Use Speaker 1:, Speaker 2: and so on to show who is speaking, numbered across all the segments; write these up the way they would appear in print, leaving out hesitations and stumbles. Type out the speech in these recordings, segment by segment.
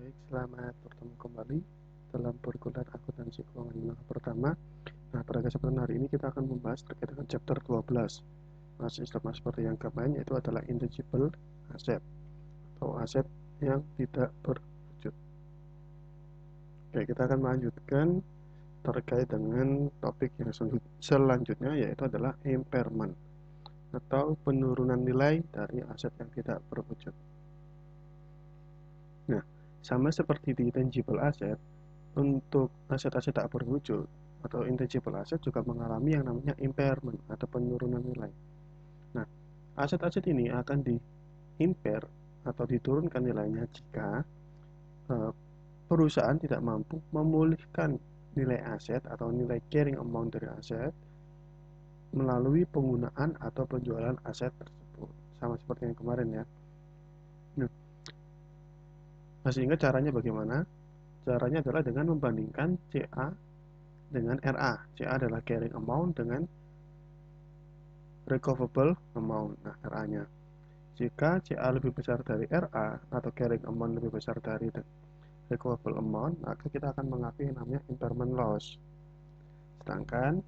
Speaker 1: Baik, selamat bertemu kembali dalam perkuliahan akuntansi keuangan menengah pertama. Nah, pada kesempatan hari ini kita akan membahas terkait dengan chapter 12. Masih sama seperti yang kemarin, yaitu adalah intangible asset atau aset yang tidak berwujud. Oke, kita akan melanjutkan terkait dengan topik yang selanjutnya, yaitu adalah impairment atau penurunan nilai dari aset yang tidak berwujud. Nah, sama seperti di tangible asset, untuk aset-aset tak berwujud atau intangible asset juga mengalami yang namanya impairment atau penurunan nilai. Nah, aset-aset ini akan di-impair atau diturunkan nilainya jika perusahaan tidak mampu memulihkan nilai aset atau nilai carrying amount dari aset melalui penggunaan atau penjualan aset tersebut. Sama seperti yang kemarin ya. Nah, masih ingat caranya bagaimana? Caranya adalah dengan membandingkan CA dengan RA. CA adalah carrying amount dengan recoverable amount. Nah, RA-nya. Jika CA lebih besar dari RA atau carrying amount lebih besar dari recoverable amount, maka kita akan mengakui yang namanya impairment loss. Sedangkan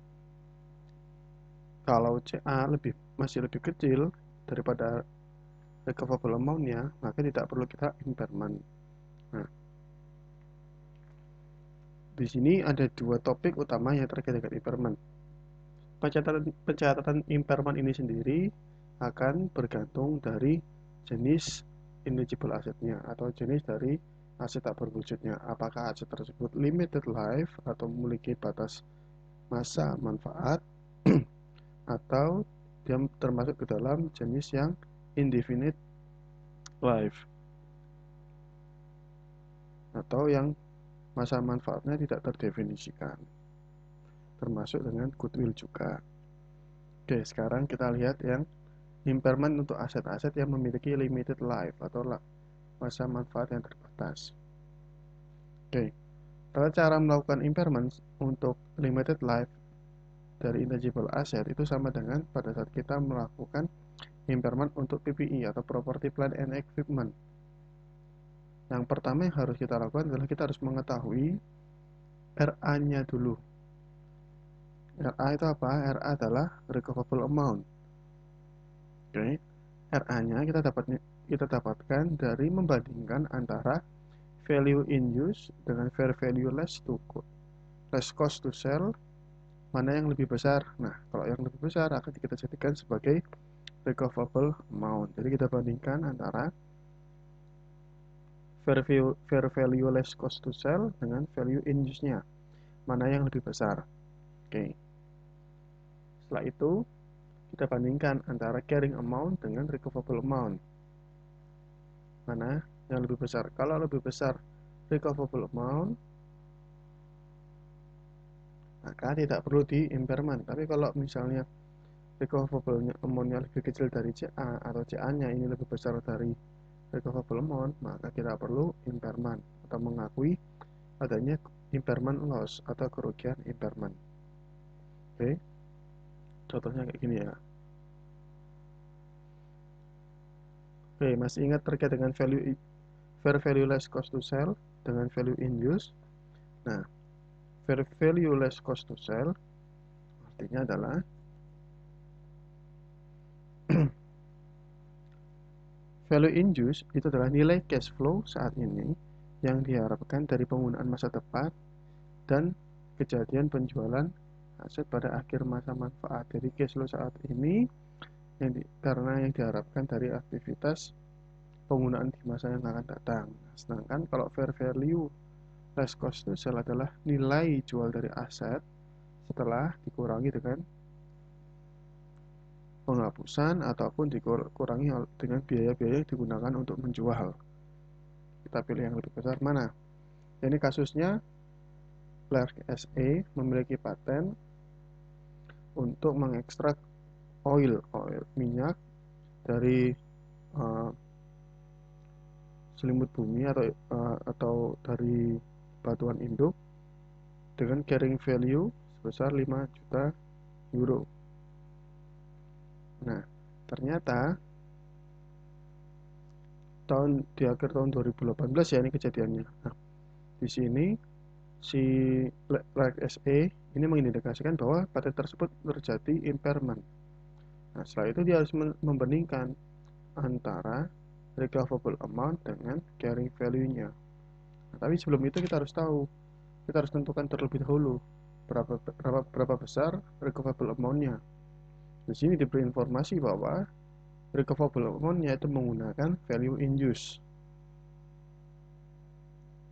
Speaker 1: kalau CA masih lebih kecil daripada recoverable amount-nya, maka tidak perlu kita impairment. Nah, di sini ada dua topik utama yang terkait dengan impairment. Pencatatan impairment ini sendiri akan bergantung dari jenis intangible assetnya atau jenis dari aset tak berwujudnya. Apakah aset tersebut limited life atau memiliki batas masa manfaat atau dia termasuk ke dalam jenis yang indefinite life atau yang masa manfaatnya tidak terdefinisikan, termasuk dengan goodwill juga. Oke, sekarang kita lihat yang impairment untuk aset-aset yang memiliki limited life atau masa manfaat yang terbatas. Oke, cara melakukan impairment untuk limited life dari intangible asset itu sama dengan pada saat kita melakukan impairment untuk PPE atau property plant and equipment. Yang pertama yang harus kita lakukan adalah kita harus mengetahui RA-nya dulu. RA itu apa? RA adalah recoverable amount. Oke, RA-nya kita dapatkan dari membandingkan antara value in use dengan fair value less cost to sell, mana yang lebih besar. Nah, kalau yang lebih besar akan kita jadikan sebagai recoverable amount. Jadi kita bandingkan antara fair value less cost to sell dengan value in use-nya, mana yang lebih besar. Oke, setelah itu kita bandingkan antara carrying amount dengan recoverable amount, mana yang lebih besar. Kalau lebih besar recoverable amount, maka tidak perlu di impairment. Tapi kalau misalnya recoverable amount-nya lebih kecil dari CA atau CA-nya ini lebih besar dari recoverable amount, maka kita perlu impairment atau mengakui adanya impairment loss atau kerugian impairment. Oke, contohnya kayak gini ya. Oke, masih ingat terkait dengan fair value less cost to sell dengan value in use? Nah, fair value less cost to sell artinya adalah value in use itu adalah nilai cash flow saat ini yang diharapkan dari penggunaan masa tepat dan kejadian penjualan aset pada akhir masa manfaat. Jadi cash flow saat ini karena yang diharapkan dari aktivitas penggunaan di masa yang akan datang. Sedangkan kalau fair value less cost to sell adalah nilai jual dari aset setelah dikurangi dengan penghapusan ataupun dikurangi dengan biaya-biaya yang digunakan untuk menjual. Kita pilih yang lebih besar mana? Ini kasusnya Clark SA memiliki paten untuk mengekstrak oil minyak dari selimut bumi atau dari batuan induk dengan carrying value sebesar 5 juta euro. Nah, ternyata di akhir tahun 2018 ya ini kejadiannya. Nah, di sini si Reg SE ini mengindikasikan bahwa paten tersebut terjadi impairment. Nah, setelah itu dia harus membandingkan antara recoverable amount dengan carrying value-nya. Nah, tapi sebelum itu kita harus tentukan terlebih dahulu berapa besar recoverable amount-nya. Di sini diberi informasi bahwa recoverable amount-nya itu menggunakan value in use.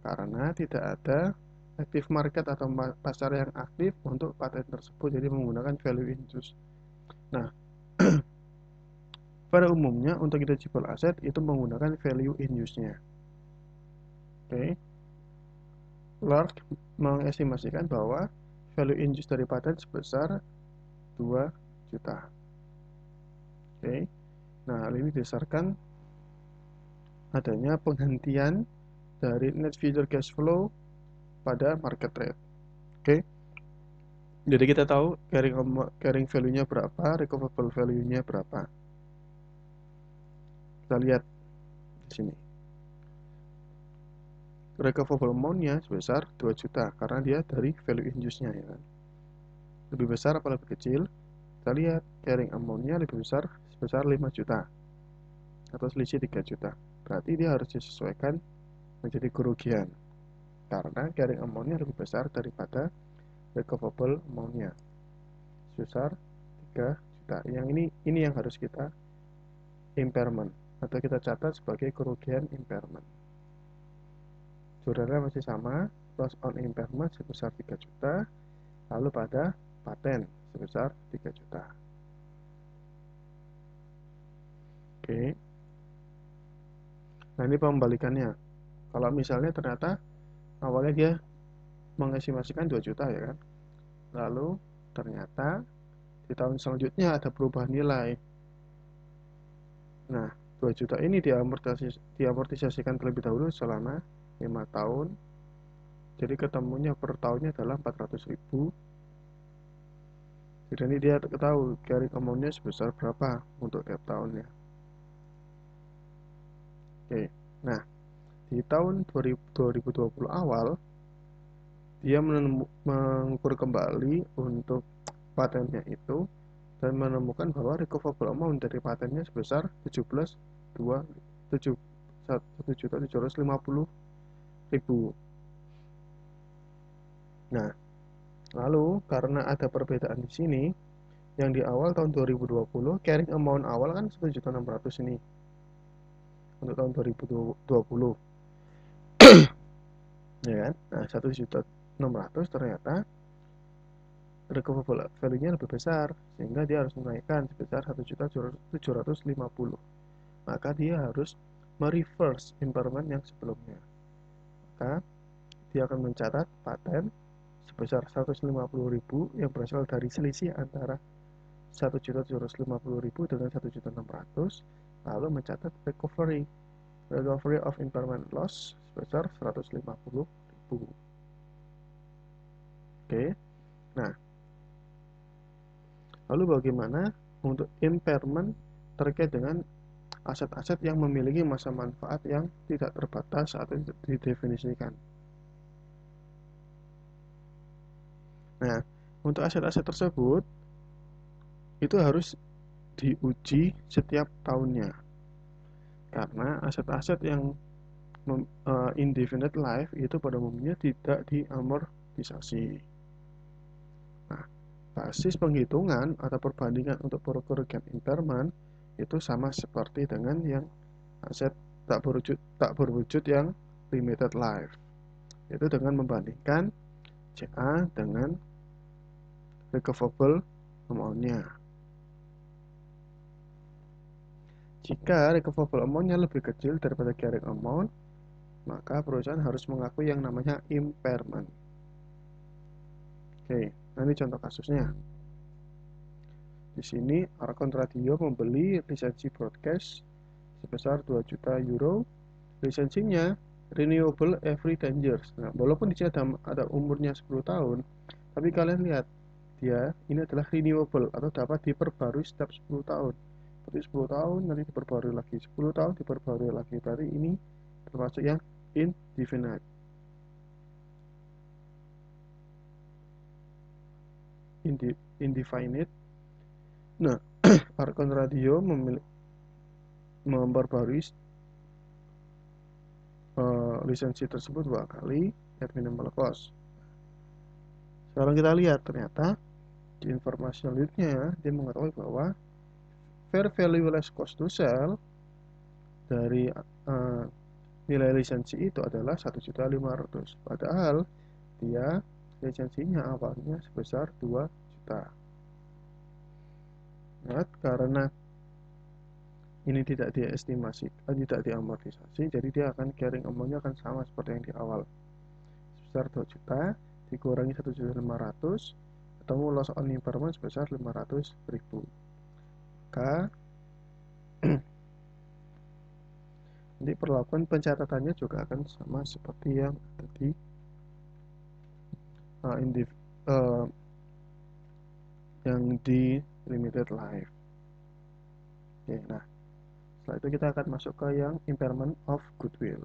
Speaker 1: Karena tidak ada active market atau pasar yang aktif untuk paten tersebut, jadi menggunakan value in use. Nah, pada umumnya untuk intangible aset itu menggunakan value in use-nya. Oke. Lark mengestimasikan bahwa value in use dari paten sebesar 2 juta. Oke. Nah, hal ini didasarkan adanya penghentian dari net future cash flow pada market rate. Oke. Jadi kita tahu carrying value-nya berapa, recoverable value-nya berapa. Kita lihat di sini. Recoverable amount-nya sebesar 2 juta karena dia dari value in use-nya ya kan. Lebih besar apa lebih kecil? Kita lihat carrying amount-nya lebih besar sebesar 5 juta atau selisih 3 juta. Berarti dia harus disesuaikan menjadi kerugian karena carrying amount-nya lebih besar daripada recoverable amount-nya sebesar 3 juta. Yang ini yang harus kita impairment atau kita catat sebagai kerugian impairment. Jurnalnya masih sama, loss on impairment sebesar 3 juta, lalu pada paten sebesar 3 juta. Oke. Nah, ini pembalikannya. Kalau misalnya ternyata awalnya dia mengestimasikan 2 juta ya kan. Lalu ternyata di tahun selanjutnya ada perubahan nilai. Nah, 2 juta ini diamortisasikan terlebih dahulu selama 5 tahun. Jadi ketemunya per tahunnya adalah 400.000. Jadi ini dia tahu carrying amount-nya sebesar berapa untuk tiap tahunnya. Oke. Nah, di tahun 2020 awal dia mengukur kembali untuk patennya itu dan menemukan bahwa recoverable amount dari patennya sebesar 1.750.000. Nah, lalu karena ada perbedaan di sini, yang di awal tahun 2020 carrying amount awal kan 1.600.000 ini untuk tahun 2020 ya kan. Nah, 1.600.000 ternyata recoverable value-nya lebih besar sehingga dia harus menaikkan sebesar 1.750.000. Maka dia harus mereverse impairment yang sebelumnya. Maka dia akan mencatat paten sebesar 150.000 yang berasal dari selisih antara 1.750.000 dengan 1.600.000, lalu mencatat recovery of impairment loss sebesar 150.000. Oke. Nah, lalu bagaimana untuk impairment terkait dengan aset-aset yang memiliki masa manfaat yang tidak terbatas atau didefinisikan? Nah, untuk aset-aset tersebut itu harus diuji setiap tahunnya. Karena aset-aset yang indefinite life itu pada umumnya tidak diamortisasi. Nah, basis penghitungan atau perbandingan untuk kerugian impairment itu sama seperti dengan yang aset tak berwujud yang limited life, yaitu dengan membandingkan CA dengan recoverable amount-nya. Jika recoverable amount-nya lebih kecil daripada carrying amount, maka perusahaan harus mengakui yang namanya impairment. Oke, nah ini contoh kasusnya. Di sini Arkon Radio membeli lisensi broadcast sebesar 2 juta euro. Lisensinya renewable every 10 years. Nah, walaupun di sini ada umurnya 10 tahun, tapi kalian lihat dia ini adalah renewable atau dapat diperbarui setiap 10 tahun. berarti 10 tahun nanti diperbarui lagi, 10 tahun diperbarui lagi, berarti ini termasuk yang indefinite. Indefinite. Nah, Arkon Radio memperbarui lisensi tersebut 2 kali at minimal cost. Sekarang kita lihat, ternyata di informasi selanjutnya dia mengetahui bahwa fair value less cost to sell dari nilai lisensi itu adalah 1.500.000, padahal dia lisensinya awalnya sebesar 2 juta. Nah, karena ini tidak diestimasi, tidak diamortisasi, jadi dia akan carrying amount-nya akan sama seperti yang di awal, sebesar 2 juta dikurangi 1.500.000, ketemu loss on impairment sebesar 500.000. Maka nanti perlakuan pencatatannya juga akan sama seperti yang ada di yang di limited life. Oke, nah setelah itu kita akan masuk ke yang impairment of goodwill.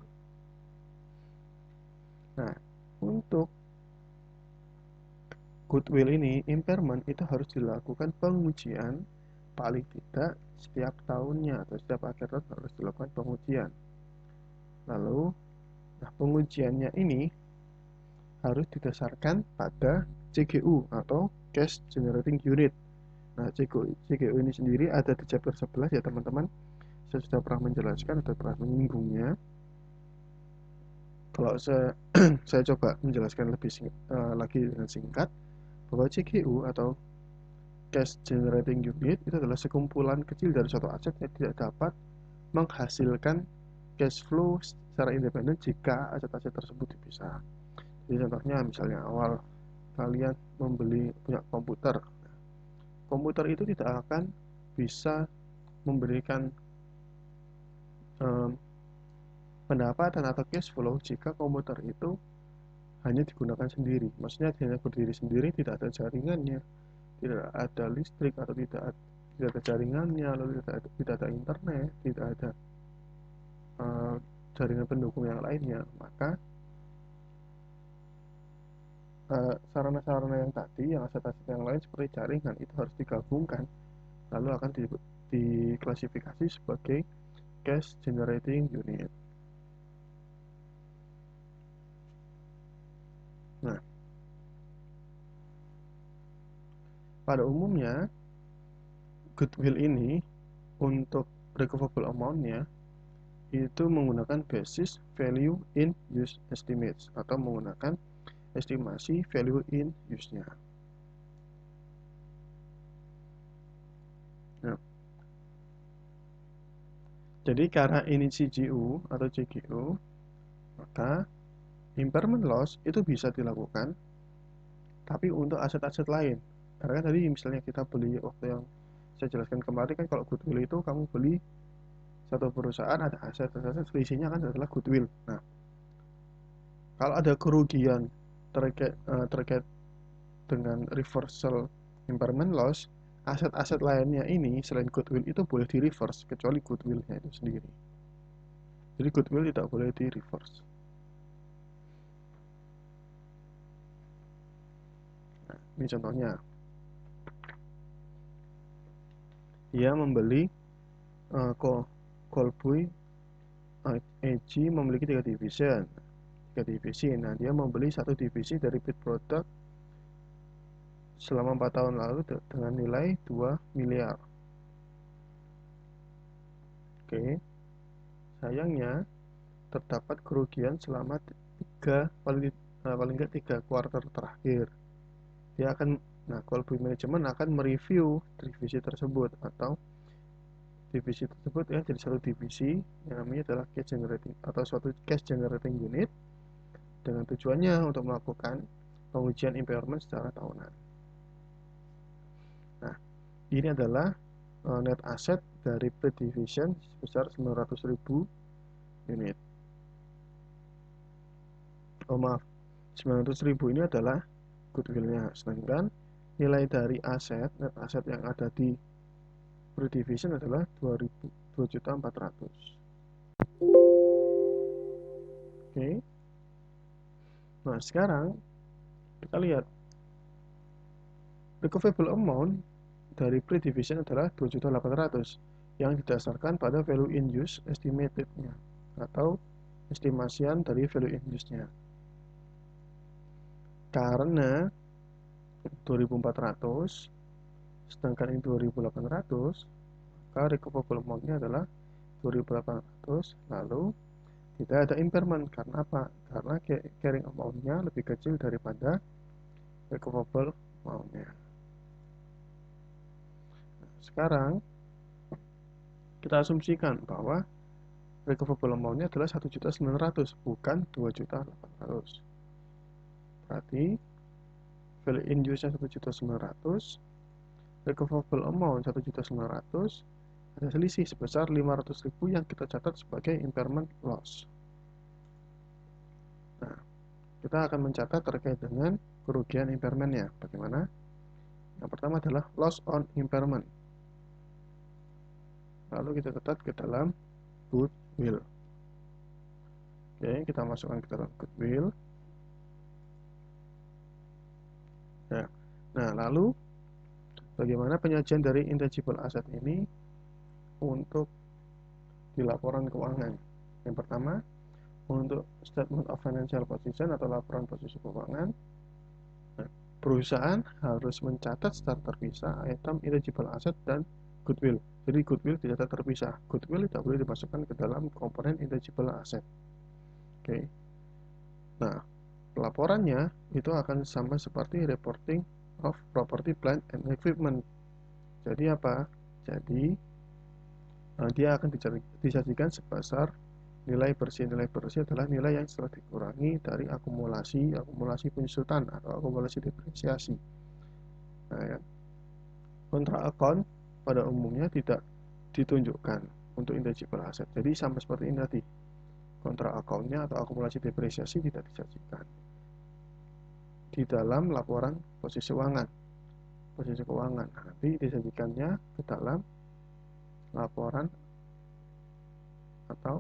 Speaker 1: Nah, untuk goodwill ini, impairment itu harus dilakukan pengujian paling tidak setiap tahunnya atau setiap akhir tahun harus dilakukan pengujian. Lalu, nah pengujiannya ini harus didasarkan pada CGU atau Cash Generating Unit. Nah, CGU ini sendiri ada di chapter 11 ya teman-teman. Saya sudah pernah menjelaskan atau pernah menyinggungnya. Kalau saya coba menjelaskan lebih lagi dengan singkat, bahwa CGU atau Cash Generating Unit itu adalah sekumpulan kecil dari suatu aset yang tidak dapat menghasilkan cash flow secara independen jika aset-aset tersebut dipisah. Jadi contohnya misalnya awal kalian punya komputer. Komputer itu tidak akan bisa memberikan pendapatan atau cash flow jika komputer itu hanya digunakan sendiri. Maksudnya hanya berdiri sendiri, tidak ada jaringannya, tidak ada listrik atau tidak ada jaringannya, lalu tidak ada internet, tidak ada jaringan pendukung yang lainnya. Maka sarana-sarana yang tadi, yang aset-aset yang lain seperti jaringan itu harus digabungkan, lalu akan diklasifikasi sebagai cash generating unit. Nah, pada umumnya goodwill ini untuk recoverable amount-nya itu menggunakan basis value in use estimates atau menggunakan estimasi value in use-nya. Nah, jadi karena ini CGU atau CGU, maka impairment loss itu bisa dilakukan tapi untuk aset-aset lain. Karena tadi misalnya kita beli, waktu yang saya jelaskan kemarin kan, kalau goodwill itu kamu beli satu perusahaan, ada aset-aset, selisihnya kan adalah goodwill. Nah, kalau ada kerugian terkait dengan reversal impairment loss, aset-aset lainnya ini selain goodwill itu boleh di reverse kecuali goodwillnya itu sendiri. Jadi goodwill tidak boleh di reverse. Nah, ini contohnya. Dia membeli Colbui AG memiliki 3 divisi. Nah, dia membeli satu divisi dari Pit Product selama 4 tahun lalu dengan nilai 2 miliar. Oke. Sayangnya terdapat kerugian selama paling enggak 3 kuartal terakhir. Dia akan Colbui Management akan mereview divisi tersebut atau divisi tersebut ya jadi satu divisi yang namanya adalah cash generating atau suatu cash generating unit dengan tujuannya untuk melakukan pengujian impairment secara tahunan. Nah, ini adalah net asset dari per division sebesar 900.000 unit. Oh maaf, 900.000 ini adalah goodwillnya, sedangkan nilai dari aset, net asset yang ada di pre-division adalah 2.400. Oke. Nah, sekarang kita lihat recoverable amount dari pre-division adalah 2.800 yang didasarkan pada value in use estimated-nya atau estimasian dari value in use-nya. Karena 2.400 sedangkan ini 2.800, maka recoverable amount-nya adalah 2.800, lalu tidak ada impairment. Karena apa? Karena carrying amount-nya lebih kecil daripada recoverable amount-nya. Nah, sekarang kita asumsikan bahwa recoverable amount-nya adalah 1.900.000 bukan 2.800.000. Berarti value in use-nya 1.900.000, recoverable amount 1.900.000, ada selisih sebesar 500.000 yang kita catat sebagai impairment loss. Nah, kita akan mencatat terkait dengan kerugian impairment-nya. Bagaimana? Yang pertama adalah loss on impairment. Lalu kita catat ke dalam goodwill. Oke, kita masukkan ke dalam goodwill. Nah, lalu bagaimana penyajian dari intangible asset ini untuk di laporan keuangan? Yang pertama, untuk statement of financial position atau laporan posisi keuangan, perusahaan harus mencatat secara terpisah item intangible asset dan goodwill. Jadi goodwill dicatat terpisah. Goodwill tidak boleh dimasukkan ke dalam komponen intangible asset. Oke. Nah, laporannya itu akan sama seperti reporting of property, plant, and equipment. Jadi apa? Jadi dia akan disajikan sebesar nilai bersih. Nilai bersih adalah nilai yang setelah dikurangi dari akumulasi penyusutan atau akumulasi depresiasi. Nah, ya. Kontrak account pada umumnya tidak ditunjukkan untuk intangible asset. Jadi sama seperti ini tadi. Kontrak account-nya atau akumulasi depresiasi tidak disajikan di dalam laporan posisi keuangan. Posisi keuangan nanti disajikannya ke dalam laporan atau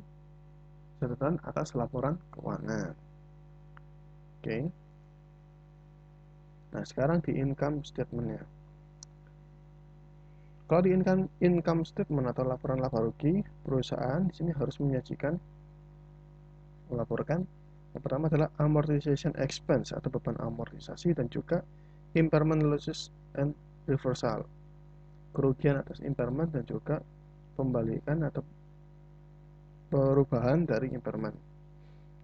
Speaker 1: catatan atas laporan keuangan. Oke. Nah, sekarang di income statement-nya. Kalau di income statement atau laporan laba rugi, perusahaan di sini harus melaporkan yang pertama adalah amortization expense atau beban amortisasi dan juga impairment losses and reversal. Kerugian atas impairment dan juga pembalikan atau perubahan dari impairment.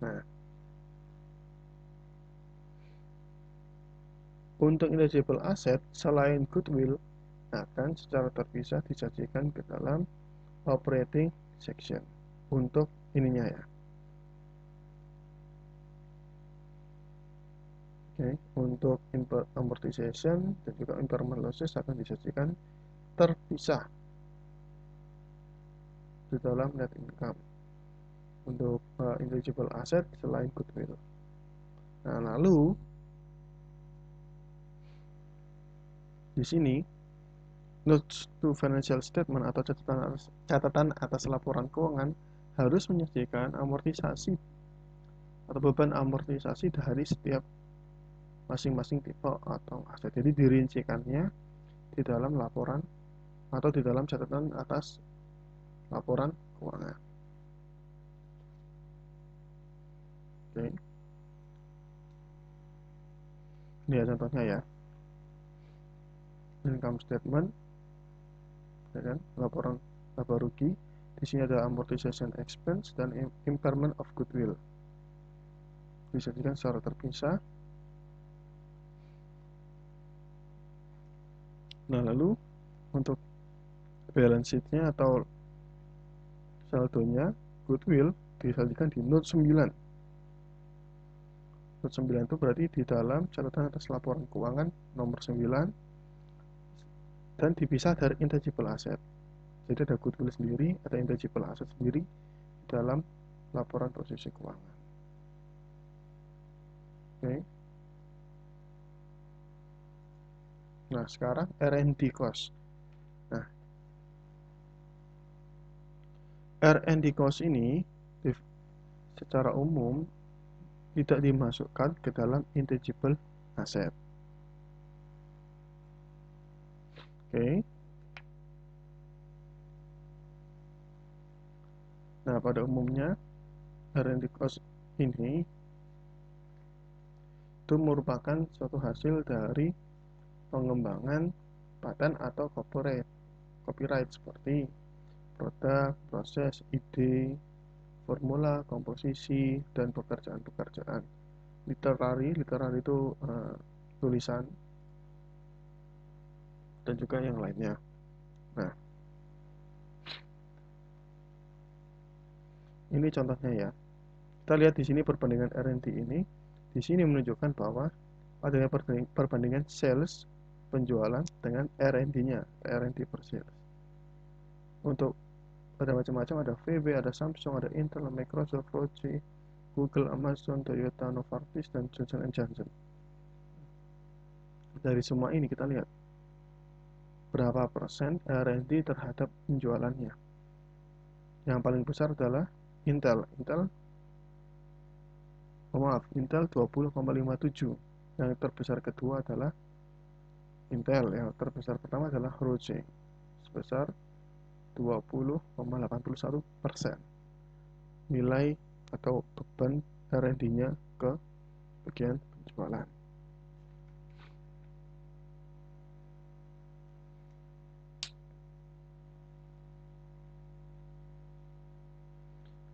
Speaker 1: Nah, untuk intangible asset selain goodwill akan secara terpisah disajikan ke dalam operating section untuk ininya ya. Oke, untuk amortization dan juga impairment losses akan disajikan terpisah di dalam net income untuk intangible asset selain goodwill. Nah, lalu di sini notes to financial statement atau catatan atas laporan keuangan harus menyajikan amortisasi atau beban amortisasi dari setiap masing-masing tipe atau aset. Jadi dirincikannya di dalam laporan atau di dalam catatan atas laporan keuangan. Oke. Ini ya contohnya ya. Income statement, ya kan? Laporan laba rugi. Di sini ada amortization expense dan impairment of goodwill. Disajikan secara terpisah. Nah, lalu untuk balance sheet-nya atau saldonya goodwill disajikan di note 9. Note 9 itu berarti di dalam catatan atas laporan keuangan nomor 9 dan dipisah dari intangible asset. Jadi ada goodwill sendiri, ada intangible asset sendiri di dalam laporan posisi keuangan. Oke. Nah, sekarang R&D cost. Nah, R&D cost ini secara umum tidak dimasukkan ke dalam intangible asset. Oke. Nah, pada umumnya R&D cost ini itu merupakan suatu hasil dari pengembangan paten atau copyright seperti produk, proses, ide, formula, komposisi, dan pekerjaan-pekerjaan literari itu tulisan dan juga yang lainnya. Nah, ini contohnya ya. Kita lihat di sini perbandingan R&D ini. Di sini menunjukkan bahwa adanya perbandingan sales penjualan dengan R&D-nya, R&D per sales. Untuk ada macam-macam, ada VW, ada Samsung, ada Intel, Microsoft, Roche, Google, Amazon, Toyota, Novartis, dan Johnson & Johnson. Dari semua ini kita lihat berapa persen R&D terhadap penjualannya. Yang paling besar adalah Intel. Intel 20,57. Yang terbesar kedua adalah Intel. Yang terbesar pertama adalah Roche sebesar 20,81% nilai atau beban R&D-nya ke bagian penjualan.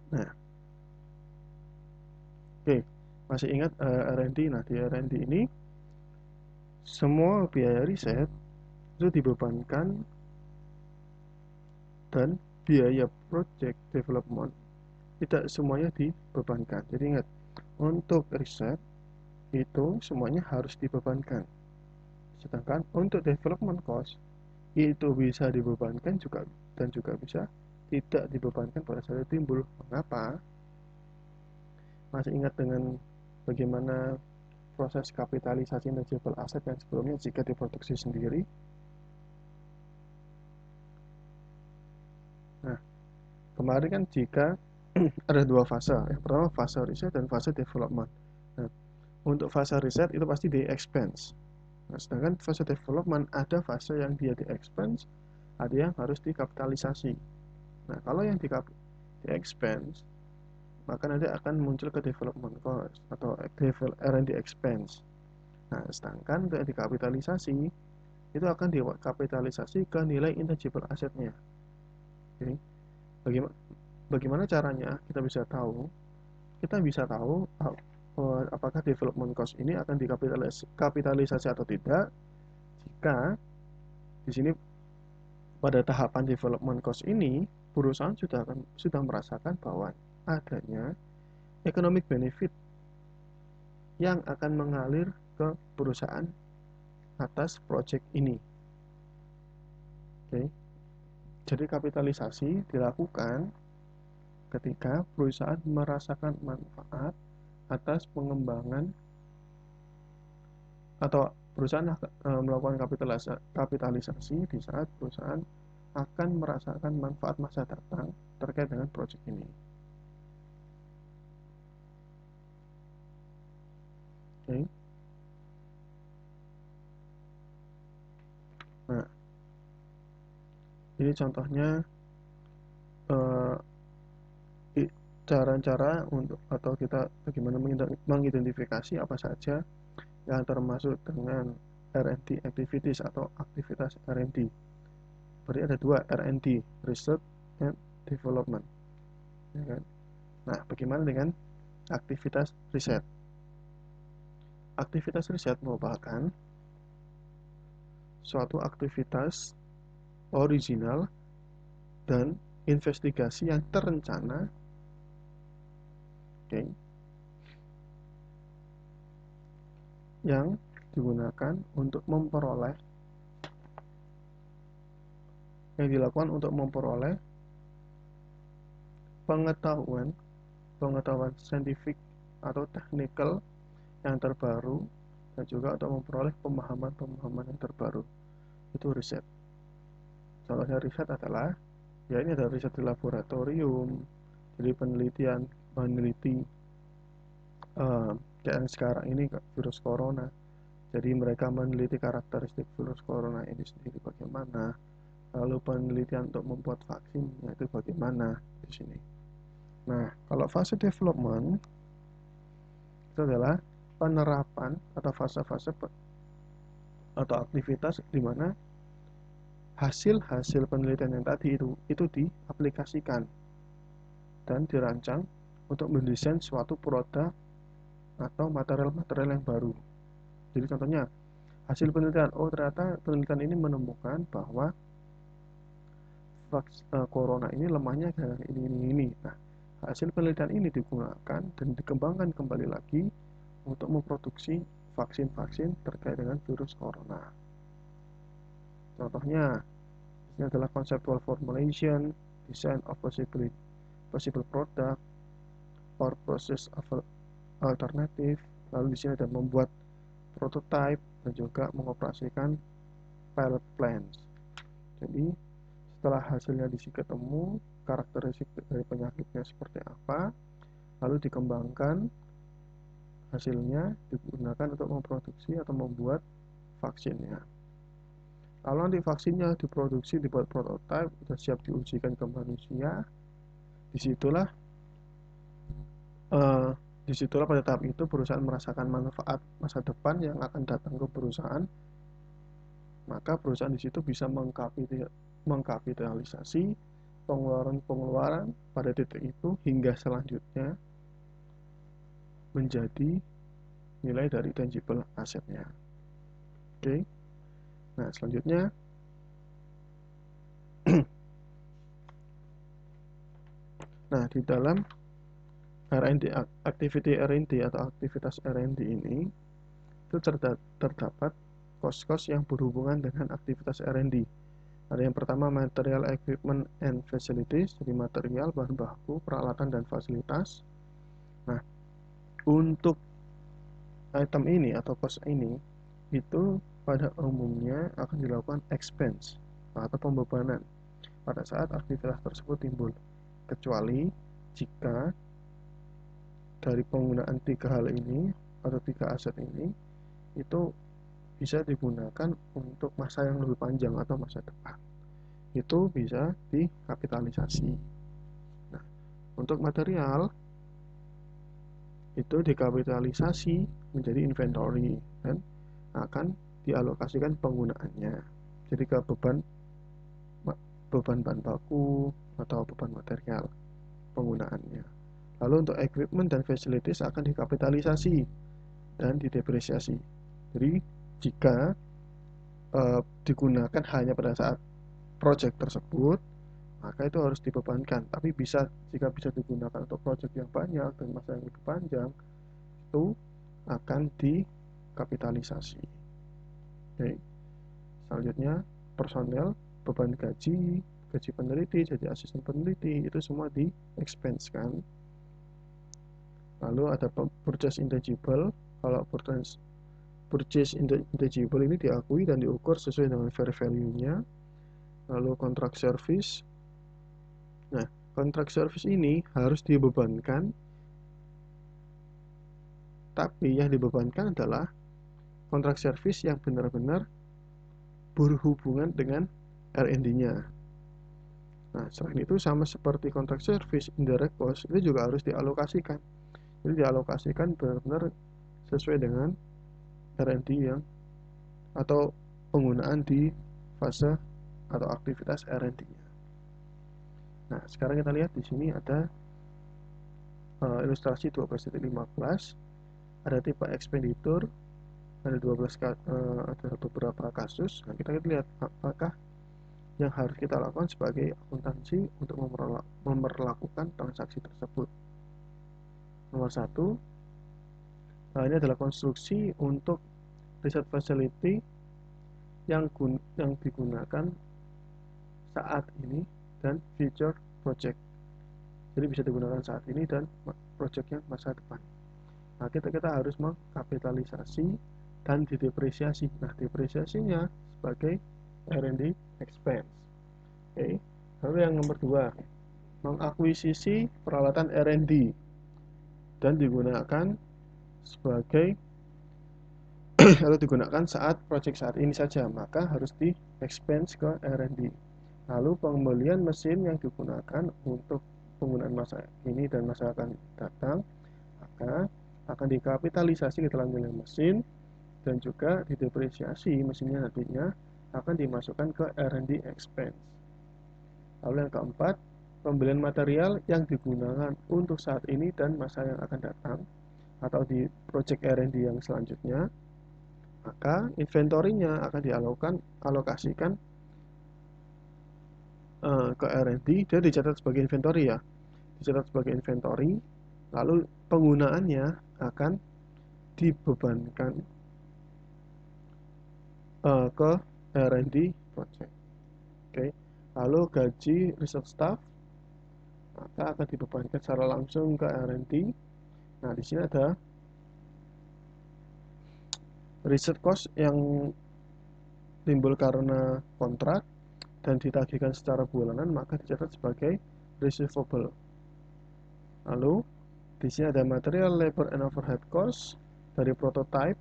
Speaker 1: Nah, oke, masih ingat R&D? Nah, di R&D ini semua biaya riset itu dibebankan dan biaya project development tidak semuanya dibebankan. Jadi ingat, untuk riset itu semuanya harus dibebankan. Sedangkan untuk development cost itu bisa dibebankan juga dan juga bisa tidak dibebankan pada saat timbul. Mengapa? Masih ingat dengan bagaimana proses kapitalisasi intangible aset yang sebelumnya jika diproduksi sendiri? Nah, kemarin kan jika ada dua fase. Yang pertama fase riset dan fase development. Nah, untuk fase riset itu pasti di expense. Nah, sedangkan fase development ada fase yang dia di expense, ada yang harus dikapitalisasi. Nah, kalau yang di expense, maka nanti akan muncul ke development cost atau R&D expense. Nah, sedangkan untuk yang dikapitalisasi itu akan dikapitalisasi ke nilai intangible asetnya. Jadi, bagaimana caranya kita bisa tahu? Kita bisa tahu apakah development cost ini akan dikapitalisasi atau tidak jika di sini pada tahapan development cost ini perusahaan sudah merasakan bahwa adanya economic benefit yang akan mengalir ke perusahaan atas project ini. Oke. Jadi kapitalisasi dilakukan ketika perusahaan merasakan manfaat atas pengembangan atau perusahaan melakukan kapitalisasi di saat perusahaan akan merasakan manfaat masa datang terkait dengan proyek ini. Oke. Nah, ini contohnya cara-cara untuk atau kita bagaimana mengidentifikasi apa saja yang termasuk dengan R&D activities atau aktivitas R&D. Berarti ada dua, R&D, Research and Development. Ya kan? Nah, bagaimana dengan aktivitas riset? Aktivitas riset merupakan suatu aktivitas original dan investigasi yang terencana, okay, yang digunakan untuk memperoleh pengetahuan saintifik atau technical yang terbaru dan juga untuk memperoleh pemahaman yang terbaru. Itu riset. Contohnya riset adalah Ya ini ada riset di laboratorium, jadi meneliti kayak yang sekarang ini virus corona. Jadi mereka meneliti karakteristik virus corona ini sendiri bagaimana, lalu penelitian untuk membuat vaksinnya itu bagaimana di sini. Nah, kalau fase development itu adalah penerapan atau fase-fase atau aktivitas di mana hasil-hasil penelitian yang tadi itu diaplikasikan dan dirancang untuk mendesain suatu produk atau material-material yang baru. Jadi contohnya hasil penelitian, oh ternyata penelitian ini menemukan bahwa corona ini lemahnya karena ini. Nah, hasil penelitian ini digunakan dan dikembangkan kembali lagi untuk memproduksi vaksin-vaksin terkait dengan virus corona. Contohnya, ini adalah conceptual formulation, design of possible product, or process of alternative. Lalu di sini ada membuat prototype dan juga mengoperasikan pilot plans. Jadi setelah hasilnya ketemu, karakteristik dari penyakitnya seperti apa, lalu dikembangkan hasilnya digunakan untuk memproduksi atau membuat vaksinnya. Kalau nanti vaksinnya diproduksi, dibuat prototipe, sudah siap diujikan ke manusia, disitulah eh, disitulah pada tahap itu perusahaan merasakan manfaat masa depan yang akan datang ke perusahaan. Maka perusahaan di situ bisa mengkapitalisasi pengeluaran-pengeluaran pada titik itu hingga selanjutnya menjadi nilai dari tangible asetnya. Oke. Nah, selanjutnya nah, di dalam R&D activity R&D atau aktivitas R&D ini itu terdapat kos-kos yang berhubungan dengan aktivitas R&D. Ada yang pertama material, equipment, and facilities, jadi material, bahan baku, peralatan, dan fasilitas. Nah, untuk item ini atau kos ini itu pada umumnya akan dilakukan expense atau pembebanan pada saat aktivitas tersebut timbul, kecuali jika dari penggunaan tiga hal ini atau tiga aset ini itu bisa digunakan untuk masa yang lebih panjang atau masa depan, itu bisa dikapitalisasi. Nah, untuk material itu dikapitalisasi menjadi inventory dan akan dialokasikan penggunaannya, jadi ke beban bahan baku atau beban material penggunaannya. Lalu untuk equipment dan facilities akan dikapitalisasi dan didepresiasi. Jadi jika digunakan hanya pada saat project tersebut, maka itu harus dibebankan. Tapi jika bisa digunakan untuk project yang banyak dan masa yang lebih panjang, itu akan dikapitalisasi. Oke. Selanjutnya personel, beban gaji peneliti, jadi asisten peneliti, itu semua di expense kan. Lalu ada purchase intangible. Kalau purchase intangible ini diakui dan diukur sesuai dengan fair value-nya. Lalu contract service. Nah, contract service ini harus dibebankan, tapi yang dibebankan adalah contract service yang benar-benar berhubungan dengan R&D-nya. Nah, selain itu sama seperti contract service, indirect cost itu juga harus dialokasikan. Jadi dialokasikan benar-benar sesuai dengan R&D yang atau penggunaan di fase atau aktivitas R&D-nya. Nah, sekarang kita lihat di sini ada ilustrasi 12.15. Ada tipe expenditure, ada 12 ada beberapa kasus. Nah, kita lihat apakah yang harus kita lakukan sebagai akuntansi untuk memperlakukan transaksi tersebut. Nomor 1, ini adalah konstruksi untuk research facility yang digunakan saat ini dan future project. Jadi bisa digunakan saat ini dan project yang masa depan. Nah, kita harus mengkapitalisasi dan didepresiasi. Nah, depresiasinya sebagai R&D expense. Oke. Lalu yang nomor 2, mengakuisisi peralatan R&D dan digunakan sebagai atau digunakan saat proyek saat ini saja, maka harus di expense ke R&D. Lalu pembelian mesin yang digunakan untuk penggunaan masa ini dan masa akan datang, maka akan dikapitalisasi ke dalam nilai mesin dan juga didepresiasi mesinnya nantinya akan dimasukkan ke R&D expense. Lalu yang keempat, pembelian material yang digunakan untuk saat ini dan masa yang akan datang atau di project R&D yang selanjutnya, maka inventorinya akan dialokasikan ke R&D dan dicatat sebagai inventory ya, dicatat sebagai inventory. Lalu penggunaannya akan dibebankan ke R&D project. Oke. Lalu gaji research staff maka akan dibebankan secara langsung ke R&D. Nah, di sini ada research cost yang timbul karena kontrak dan ditagihkan secara bulanan, maka dicatat sebagai receivable. Lalu di sini ada material, labor, and overhead cost dari prototype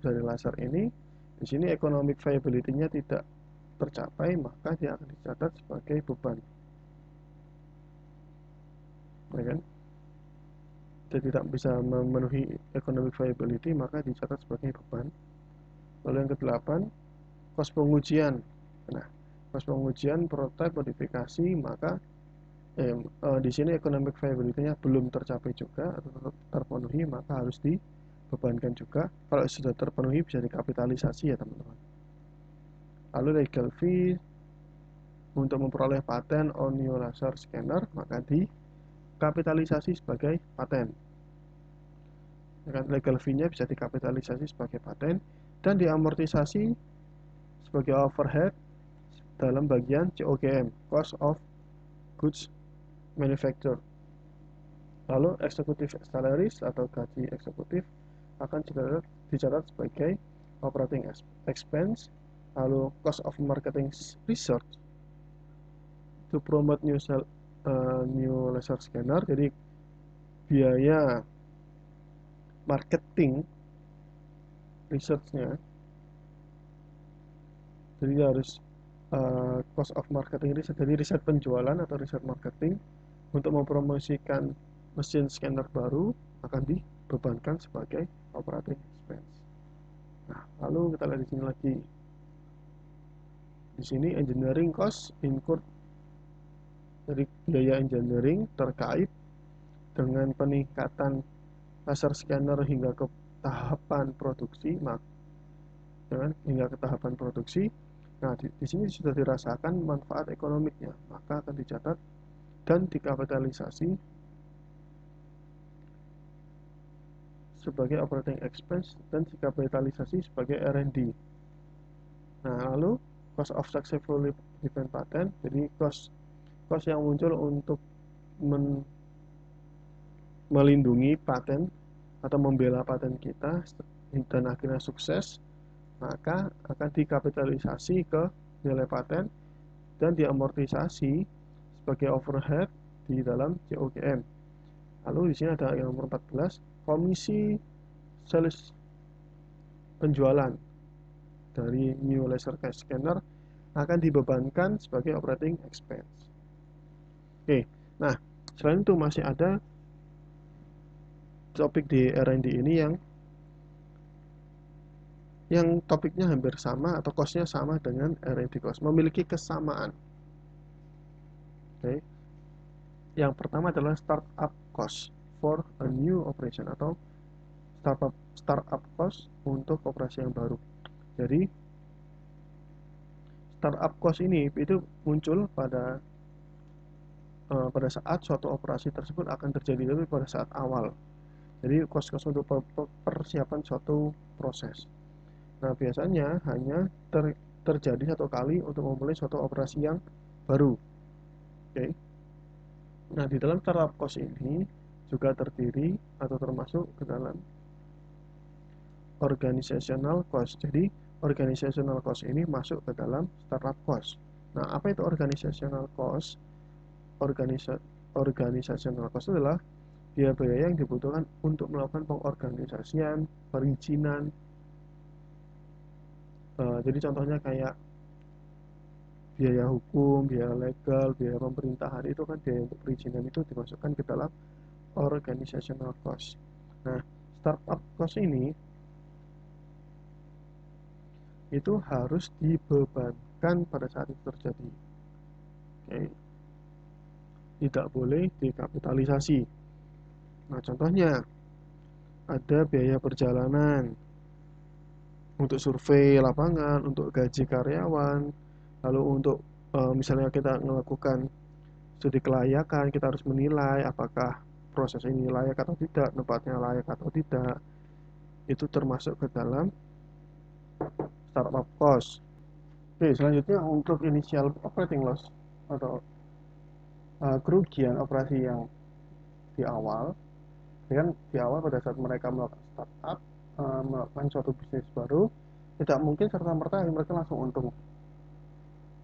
Speaker 1: dari laser ini. Di sini economic viability-nya tidak tercapai, maka dia akan dicatat sebagai beban. Ya kan? Dia tidak bisa memenuhi economic viability, maka dicatat sebagai beban. Lalu yang ke-8, cost pengujian. Nah, cost pengujian prototype modifikasi, maka di sini economic viability-nya belum tercapai juga atau terpenuhi, maka harus dibebankan juga. Kalau sudah terpenuhi bisa dikapitalisasi ya teman-teman. Lalu legal fee untuk memperoleh paten on new laser scanner, maka dikapitalisasi sebagai paten. Legal fee-nya bisa dikapitalisasi sebagai paten dan diamortisasi sebagai overhead dalam bagian COGM, cost of goods manufactured. Lalu executive salaries atau gaji eksekutif akan dicatat sebagai operating expense. Lalu cost of marketing research to promote new laser scanner, jadi biaya marketing researchnya, jadi harus cost of marketing research, jadi riset penjualan atau riset marketing untuk mempromosikan mesin scanner baru akan dibebankan sebagai operating expense. Nah, lalu kita lihat di sini lagi. Di sini engineering cost incurred, dari biaya engineering terkait dengan peningkatan laser scanner hingga ke tahapan produksi, hingga ke tahapan produksi. Nah, di sini sudah dirasakan manfaat ekonomiknya, maka akan dicatat dan dikapitalisasi sebagai operating expense dan dikapitalisasi sebagai R&D. Nah, lalu cost of successfully defend patent, jadi cost yang muncul untuk melindungi paten atau membela paten kita dan akhirnya sukses, maka akan dikapitalisasi ke nilai paten dan diamortisasi sebagai overhead di dalam COGM. Lalu di sini ada yang nomor 14, komisi sales penjualan dari new laser scanner akan dibebankan sebagai operating expense. Oke, nah selain itu masih ada topik di R&D ini yang topiknya hampir sama atau costnya sama dengan R&D cost, memiliki kesamaan. Oke, yang pertama adalah startup cost for a new operation atau startup cost untuk operasi yang baru. Jadi startup cost ini itu muncul pada saat suatu operasi tersebut akan terjadi, tapi pada saat awal. Jadi cost-cost untuk persiapan suatu proses. Nah, biasanya hanya terjadi satu kali untuk memulai suatu operasi yang baru. Oke. Nah, di dalam startup cost ini juga terdiri atau termasuk ke dalam organizational cost. Jadi, organizational cost ini masuk ke dalam startup cost. Nah, apa itu organizational cost? Organizational cost adalah biaya-biaya yang dibutuhkan untuk melakukan pengorganisasian, perizinan. Jadi contohnya kayak biaya hukum, biaya legal, biaya pemerintahan itu kan biaya untuk perizinan itu dimasukkan ke dalam organizational cost. Nah, startup cost ini itu harus dibebankan pada saat itu terjadi. Oke, tidak boleh dikapitalisasi. Nah, contohnya ada biaya perjalanan untuk survei lapangan, untuk gaji karyawan, lalu untuk misalnya kita melakukan studi kelayakan, kita harus menilai apakah proses ini layak atau tidak, tempatnya layak atau tidak. Itu termasuk ke dalam startup cost. Oke, selanjutnya untuk initial operating loss atau kerugian operasi yang di awal. Kan di awal pada saat mereka melakukan startup, melakukan suatu bisnis baru, tidak mungkin serta-merta mereka langsung untung.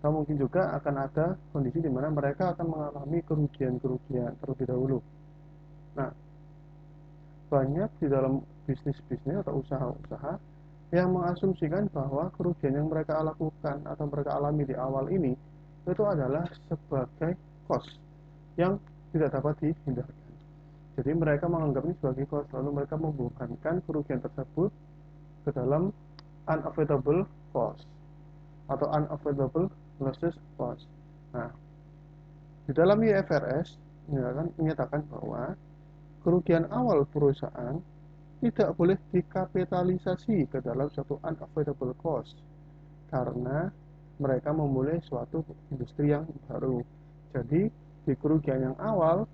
Speaker 1: Atau mungkin juga akan ada kondisi di mana mereka akan mengalami kerugian-kerugian terlebih dahulu. Nah, banyak di dalam bisnis-bisnis atau usaha-usaha yang mengasumsikan bahwa kerugian yang mereka lakukan atau mereka alami di awal ini itu adalah sebagai cost yang tidak dapat dihindarkan. Jadi mereka menganggap ini sebagai cost, lalu mereka membebankan kerugian tersebut ke dalam unavoidable cost atau unavoidable losses cost. Nah, di dalam IFRS menyatakan bahwa kerugian awal perusahaan tidak boleh dikapitalisasi ke dalam suatu unavoidable cost karena mereka memulai suatu industri yang baru. Jadi di kerugian yang awal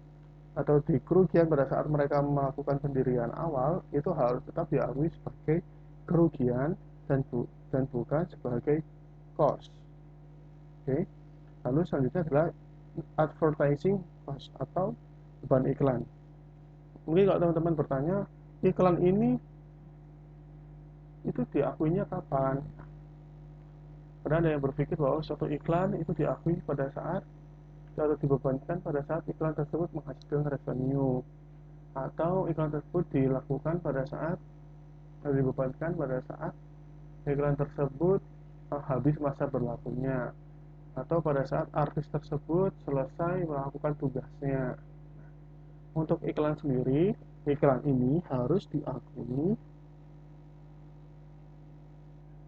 Speaker 1: atau di kerugian pada saat mereka melakukan pendirian awal itu harus tetap diakui sebagai kerugian dan bukan sebagai cost. Oke. Lalu selanjutnya adalah advertising cost atau beban iklan. Mungkin kalau teman-teman bertanya, iklan ini itu diakuinya kapan? Karena ada yang berpikir bahwa suatu iklan itu diakui pada saat atau dibebankan pada saat iklan tersebut menghasilkan revenue, atau iklan tersebut dilakukan pada saat atau dibebankan pada saat iklan tersebut habis masa berlakunya, atau pada saat artis tersebut selesai melakukan tugasnya. Untuk iklan sendiri, iklan ini harus diakui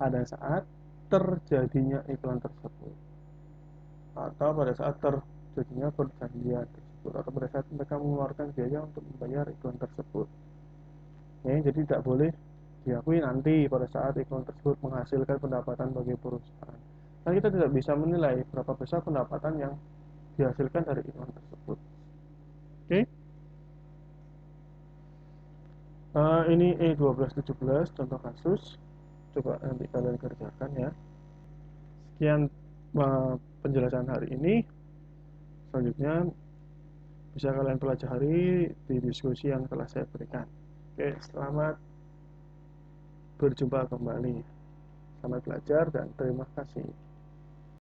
Speaker 1: pada saat terjadinya iklan tersebut, atau pada saat terjadinya perjanjian tersebut, atau pada saat mereka mengeluarkan biaya untuk membayar iklan tersebut. Ya, jadi tidak boleh diakui nanti pada saat iklan tersebut menghasilkan pendapatan bagi perusahaan. Dan kita tidak bisa menilai berapa besar pendapatan yang dihasilkan dari iklan tersebut. Oke. Ini E1217 contoh kasus. Coba nanti kalian kerjakan ya. Sekian penjelasan hari ini. Selanjutnya bisa kalian pelajari di diskusi yang telah saya berikan. Oke, selamat berjumpa kembali. Selamat belajar dan terima kasih.